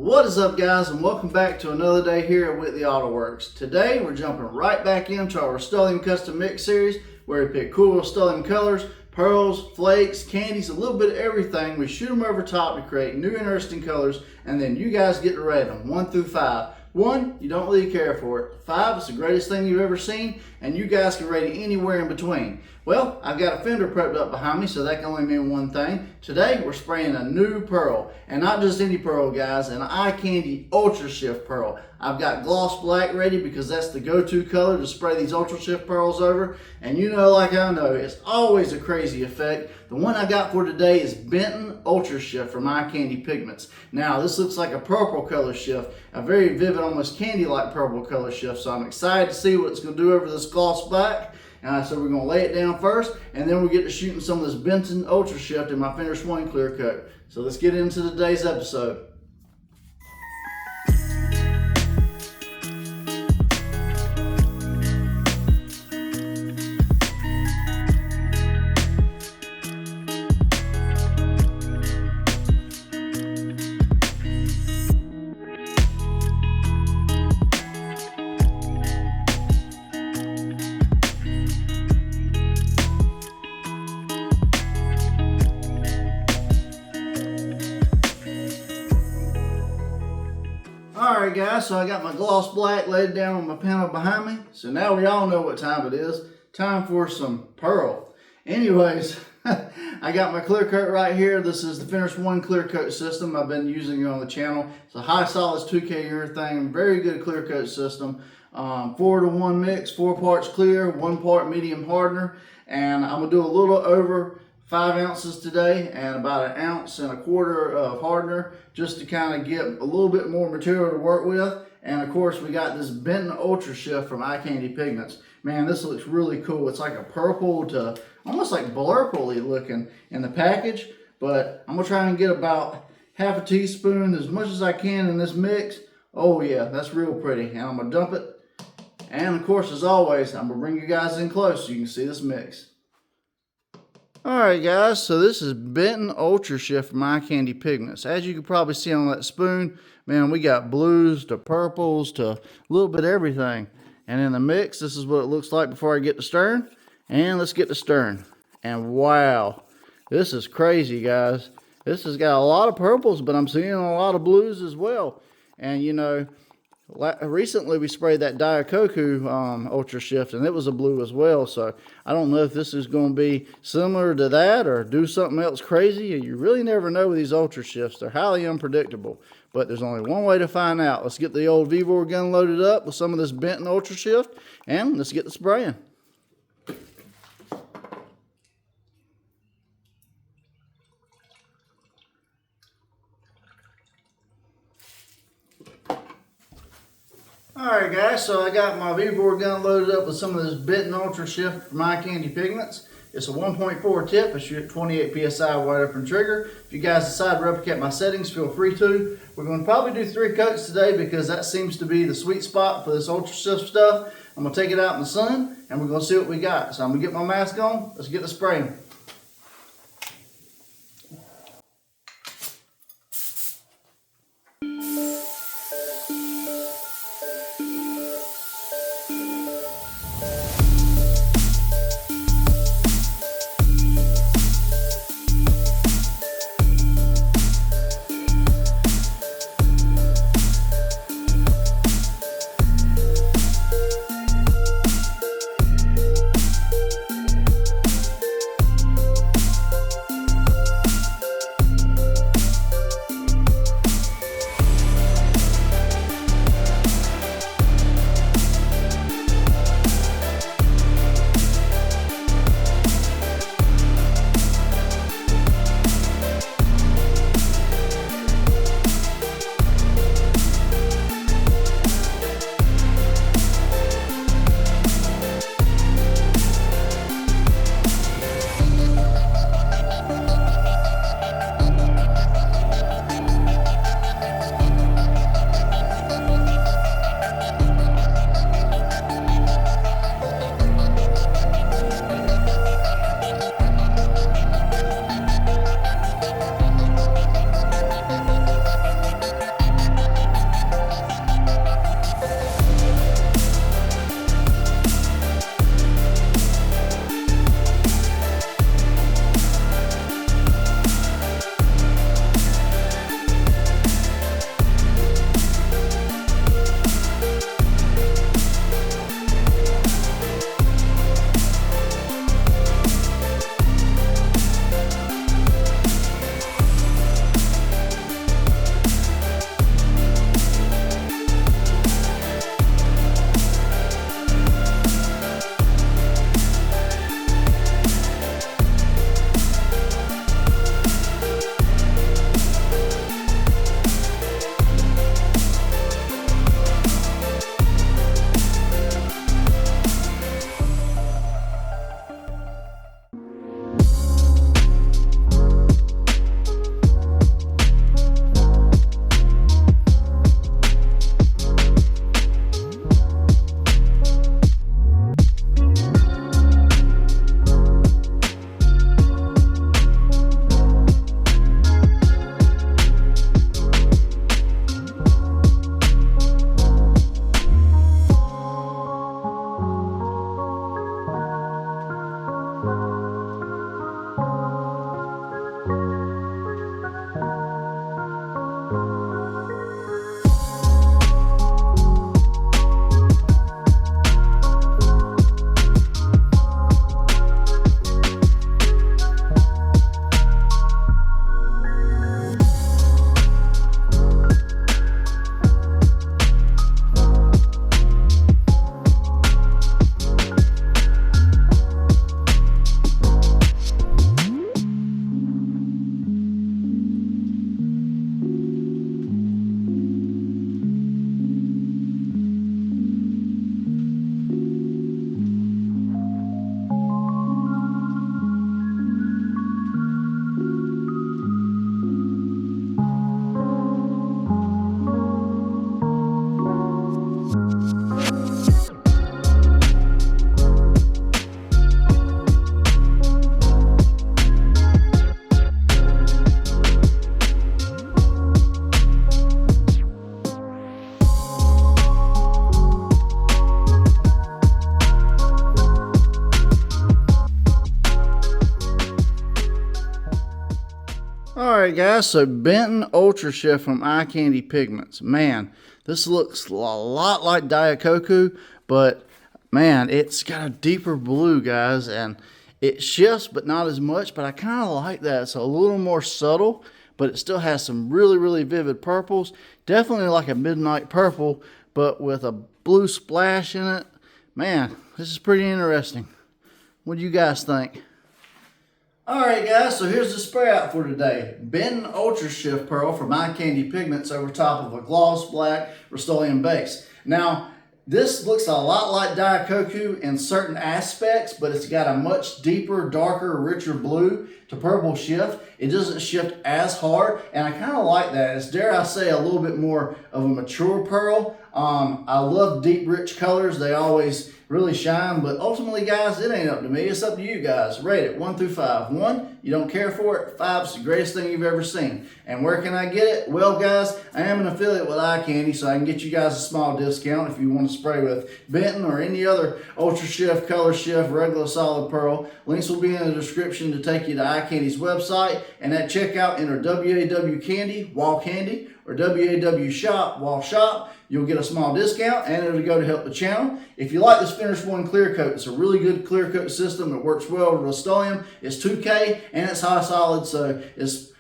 What is up, guys, and welcome back to another day here at Whitley Auto Works. Today we're jumping right back into our Rustoleum custom mix series where we pick cool Rustoleum colors, pearls, flakes, candies, a little bit of everything. We shoot them over top to create new interesting colors, and then you guys get to rate them 1 through 5. 1, you don't really care for it. 5, it's the greatest thing you've ever seen, and you guys can rate it anywhere in between. Well, I've got a fender prepped up behind me, so that can only mean one thing. Today, we're spraying a new pearl, and not just any pearl, guys, an eye candy Ultrashift pearl. I've got gloss black ready because that's the go-to color to spray these Ultrashift pearls over, and you know, like I know, it's always a crazy effect. The one I got for today is Benten Ultrashift from Eye Candy Pigments. Now, this looks like a purple color shift, a very vivid, almost candy-like purple color shift, so I'm excited to see what it's going to do over this gloss black. So we're going to lay it down first, and then we'll get to shooting some of this Benton Ultrashift in my Fender Swing clear coat. So let's get into today's episode. Alright guys, so I got my gloss black laid down on my panel behind me. So now we all know what time it is. Time for some pearl. Anyways, I got my clear coat right here. This is the Fender Swing clear coat system. I've been using it on the channel. It's a high solids 2K urethane, very good clear coat system. 4-to-1 mix, 4 parts clear, 1 part medium hardener. And I'm going to do a little over 5 ounces today and about 1.25 ounces of hardener just to kind of get a little bit more material to work with. And of course we got this Benten Ultrashift from Eye Candy Pigments. Man, this looks really cool. It's like a purple to almost like blurple-y looking in the package, but I'm gonna try and get about half a teaspoon, as much as I can in this mix. Oh yeah, that's real pretty. And I'm gonna dump it. And of course, as always, I'm gonna bring you guys in close so you can see this mix. Alright guys, so this is Benten Ultrashift from Eye Candy Pigments. As you can probably see on that spoon, man, we got blues to purples to a little bit of everything. And in the mix, this is what it looks like before I get to stirring. And let's get to stirring. And wow, this is crazy, guys. This has got a lot of purples, but I'm seeing a lot of blues as well. And you know, recently we sprayed that Daikoku Ultrashift, and it was a blue as well. So I don't know if this is going to be similar to that or do something else crazy. You really never know with these Ultrashifts. They're highly unpredictable, but there's only one way to find out. Let's get the old V-bore gun loaded up with some of this Benten Ultrashift, and let's get the spraying. Alright guys, so I got my V-bore gun loaded up with some of this Benten Ultrashift from Eye Candy Pigments. It's a 1.4 tip. I shoot 28 psi wide open trigger. If you guys decide to replicate my settings, feel free to. We're going to probably do 3 coats today because that seems to be the sweet spot for this Ultrashift stuff. I'm going to take it out in the sun and we're going to see what we got. So I'm going to get my mask on. Let's get the spraying. Alright guys, so Benton Ultrashift from Eye Candy Pigments. Man, this looks a lot like Daikoku, but man, it's got a deeper blue, guys, and it shifts but not as much, but I kind of like that. It's a little more subtle, but it still has some really vivid purples. Definitely like a midnight purple, but with a blue splash in it. Man, this is pretty interesting. What do you guys think? Alright guys, so here's the spray out for today. Benten Ultrashift Pearl from Eye Candy Pigments over top of a gloss black Rustoleum base. Now, this looks a lot like Daikoku in certain aspects, but it's got a much deeper, darker, richer blue to purple shift. It doesn't shift as hard, and I kind of like that. It's, dare I say, a little bit more of a mature pearl. I love deep, rich colors. They always really shine, but ultimately, guys, it ain't up to me. It's up to you guys. Rate it 1 through 5. 1, you don't care for it. 5, it's the greatest thing you've ever seen. And where can I get it? Well, guys, I am an affiliate with Eye Candy, so I can get you guys a small discount if you want to spray with Benton or any other Ultra Shift, Color Shift, regular solid pearl. Links will be in the description to take you to Eye Candy's website, and at checkout, enter WAW Candy, Wall Candy, or WAW Shop, Wall Shop. You'll get a small discount, and it'll go to help the channel. If you like this Finish One clear coat, it's a really good clear coat system that works well with Rustoleum. It's 2K and it's high solid, so it's,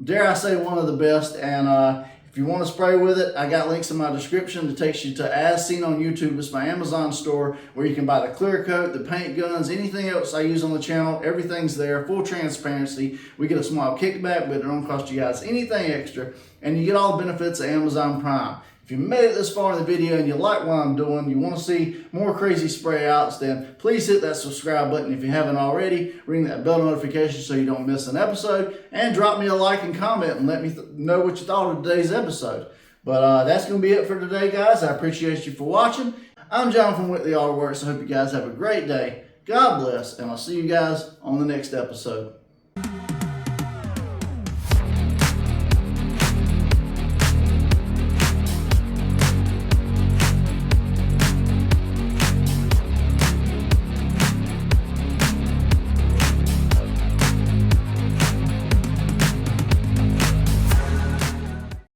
dare I say, one of the best. And if you want to spray with it, I got links in my description that takes you to As Seen on YouTube. It's my Amazon store where you can buy the clear coat, the paint guns, anything else I use on the channel. Everything's there, full transparency. We get a small kickback, but it don't cost you guys anything extra, and you get all the benefits of Amazon Prime. If you made it this far in the video and you like what I'm doing, you want to see more crazy spray outs, then please hit that subscribe button if you haven't already. Ring that bell notification so you don't miss an episode, and drop me a like and comment and let me know what you thought of today's episode. But that's going to be it for today, guys. I appreciate you for watching. I'm John from WHITLEY Artworks. I hope you guys have a great day. God bless, and I'll see you guys on the next episode.